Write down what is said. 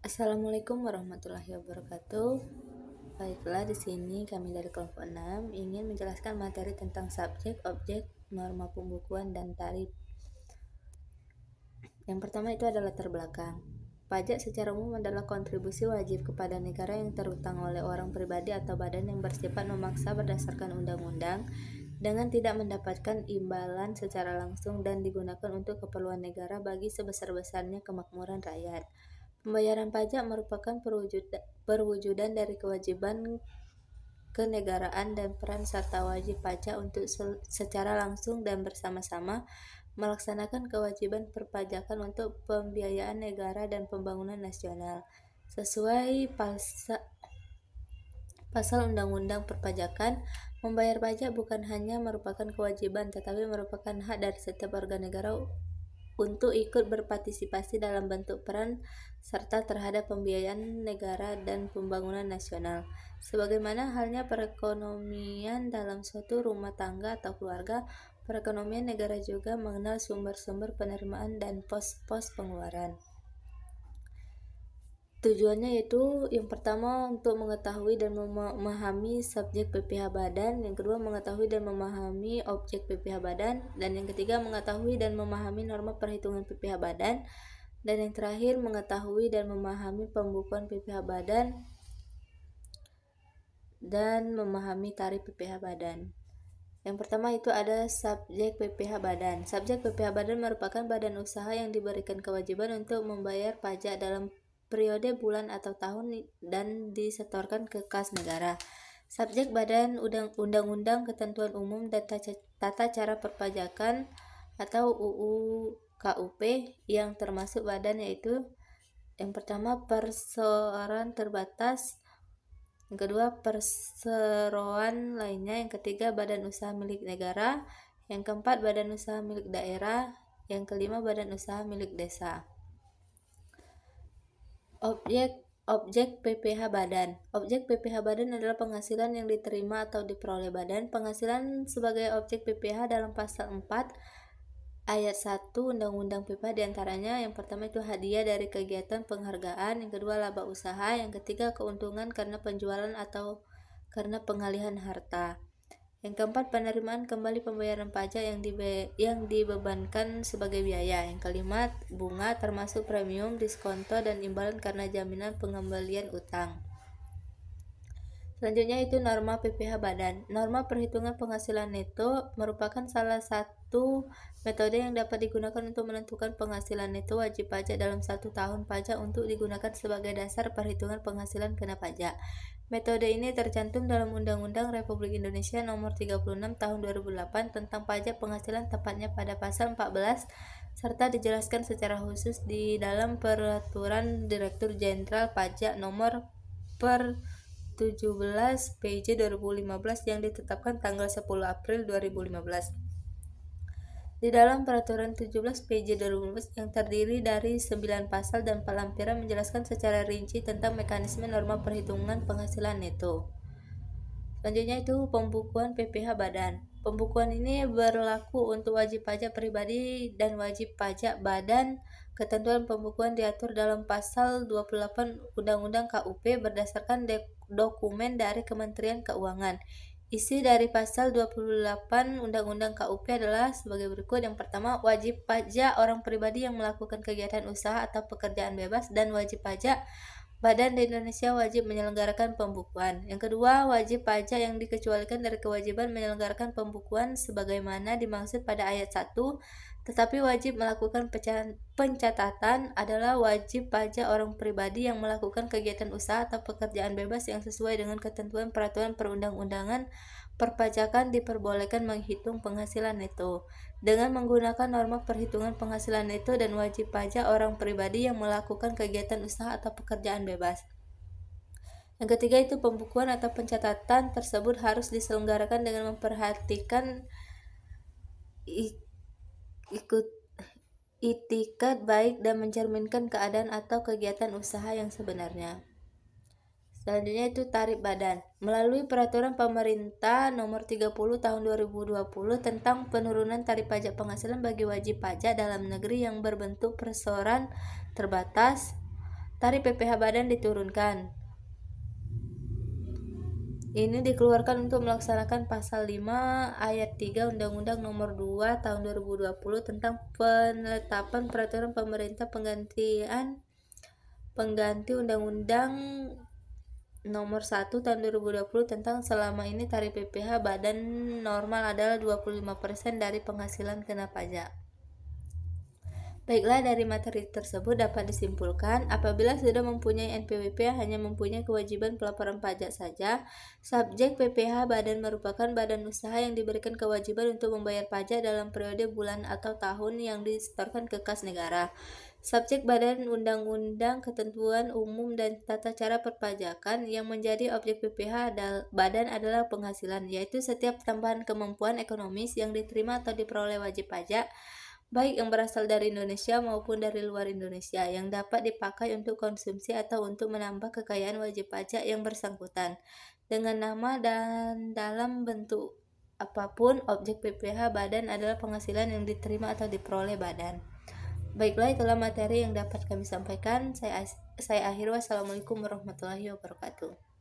Assalamualaikum warahmatullahi wabarakatuh. Baiklah, di sini kami dari kelompok 6 ingin menjelaskan materi tentang subjek, objek, norma pembukuan, dan tarif. Yang pertama itu adalah latar belakang. Pajak secara umum adalah kontribusi wajib kepada negara yang terutang oleh orang pribadi atau badan yang bersifat memaksa berdasarkan undang-undang dengan tidak mendapatkan imbalan secara langsung dan digunakan untuk keperluan negara bagi sebesar-besarnya kemakmuran rakyat. Pembayaran pajak merupakan perwujudan dari kewajiban kenegaraan dan peran serta wajib pajak untuk secara langsung dan bersama-sama melaksanakan kewajiban perpajakan untuk pembiayaan negara dan pembangunan nasional. Sesuai pasal Undang-Undang Perpajakan, membayar pajak bukan hanya merupakan kewajiban tetapi merupakan hak dari setiap warga negara untuk ikut berpartisipasi dalam bentuk peran serta terhadap pembiayaan negara dan pembangunan nasional. Sebagaimana halnya perekonomian dalam suatu rumah tangga atau keluarga, perekonomian negara juga mengenal sumber-sumber penerimaan dan pos-pos pengeluaran. Tujuannya yaitu yang pertama untuk mengetahui dan memahami subjek PPh badan, yang kedua mengetahui dan memahami objek PPh badan, dan yang ketiga mengetahui dan memahami norma perhitungan PPh badan, dan yang terakhir mengetahui dan memahami pembukuan PPh badan dan memahami tarif PPh badan. Yang pertama itu ada subjek PPh badan. Subjek PPh badan merupakan badan usaha yang diberikan kewajiban untuk membayar pajak dalam periode bulan atau tahun dan disetorkan ke kas negara. Subjek badan undang-undang ketentuan umum dan tata cara perpajakan atau UU KUP yang termasuk badan yaitu yang pertama perseroan terbatas, yang kedua perseroan lainnya, yang ketiga badan usaha milik negara, yang keempat badan usaha milik daerah, yang kelima badan usaha milik desa. Objek PPh badan. Objek PPh badan adalah penghasilan yang diterima atau diperoleh badan. Penghasilan sebagai objek PPh dalam pasal 4 ayat 1 Undang-Undang PPh diantaranya yang pertama itu hadiah dari kegiatan penghargaan, yang kedua laba usaha, yang ketiga keuntungan karena penjualan atau karena pengalihan harta. Yang keempat, penerimaan kembali pembayaran pajak yang dibebankan sebagai biaya. Yang kelima, bunga termasuk premium, diskonto, dan imbalan karena jaminan pengembalian utang. Selanjutnya itu norma PPh badan. Norma perhitungan penghasilan neto merupakan salah satu metode yang dapat digunakan untuk menentukan penghasilan neto wajib pajak dalam 1 tahun pajak untuk digunakan sebagai dasar perhitungan penghasilan kena pajak. Metode ini tercantum dalam Undang-Undang Republik Indonesia Nomor 36 Tahun 2008 tentang pajak penghasilan, tepatnya pada pasal 14, serta dijelaskan secara khusus di dalam Peraturan Direktur Jenderal Pajak Nomor 17 PJ 2015 yang ditetapkan tanggal 10 April 2015. Di dalam Peraturan 17 PJ 2015 yang terdiri dari 9 pasal dan 4 lampiran menjelaskan secara rinci tentang mekanisme norma perhitungan penghasilan neto. Selanjutnya itu pembukuan PPh badan. Pembukuan ini berlaku untuk wajib pajak pribadi dan wajib pajak badan. Ketentuan pembukuan diatur dalam pasal 28 Undang-Undang KUP berdasarkan dokumen dari Kementerian Keuangan. Isi dari pasal 28 Undang-Undang KUP adalah sebagai berikut. Yang pertama, wajib pajak orang pribadi yang melakukan kegiatan usaha atau pekerjaan bebas dan wajib pajak badan di Indonesia wajib menyelenggarakan pembukuan. Yang kedua, wajib pajak yang dikecualikan dari kewajiban menyelenggarakan pembukuan sebagaimana dimaksud pada ayat 1, tetapi wajib melakukan pencatatan adalah wajib pajak orang pribadi yang melakukan kegiatan usaha atau pekerjaan bebas yang sesuai dengan ketentuan peraturan perundang-undangan perpajakan diperbolehkan menghitung penghasilan neto dengan menggunakan norma perhitungan penghasilan neto dan wajib pajak orang pribadi yang melakukan kegiatan usaha atau pekerjaan bebas. Yang ketiga itu pembukuan atau pencatatan tersebut harus diselenggarakan dengan memperhatikan itikat baik dan mencerminkan keadaan atau kegiatan usaha yang sebenarnya. Selanjutnya itu tarif badan. Melalui peraturan pemerintah nomor 30 tahun 2020 tentang penurunan tarif pajak penghasilan bagi wajib pajak dalam negeri yang berbentuk perseroan terbatas, tarif PPh badan diturunkan. Ini dikeluarkan untuk melaksanakan pasal 5 ayat 3 Undang-Undang Nomor 2 Tahun 2020 tentang penetapan peraturan pemerintah pengganti Undang-Undang Nomor 1 Tahun 2020 tentang selama ini tarif PPh badan normal adalah 25% dari penghasilan kena pajak. Baiklah, dari materi tersebut dapat disimpulkan, apabila sudah mempunyai NPWP hanya mempunyai kewajiban pelaporan pajak saja, subjek PPh badan merupakan badan usaha yang diberikan kewajiban untuk membayar pajak dalam periode bulan atau tahun yang disetorkan ke kas negara. Subjek badan undang-undang, ketentuan umum dan tata cara perpajakan yang menjadi objek PPh badan adalah penghasilan, yaitu setiap tambahan kemampuan ekonomis yang diterima atau diperoleh wajib pajak, baik yang berasal dari Indonesia maupun dari luar Indonesia, yang dapat dipakai untuk konsumsi atau untuk menambah kekayaan wajib pajak yang bersangkutan, dengan nama dan dalam bentuk apapun. Objek PPh badan adalah penghasilan yang diterima atau diperoleh badan. Baiklah, itulah materi yang dapat kami sampaikan. Saya akhiri. Wassalamualaikum warahmatullahi wabarakatuh.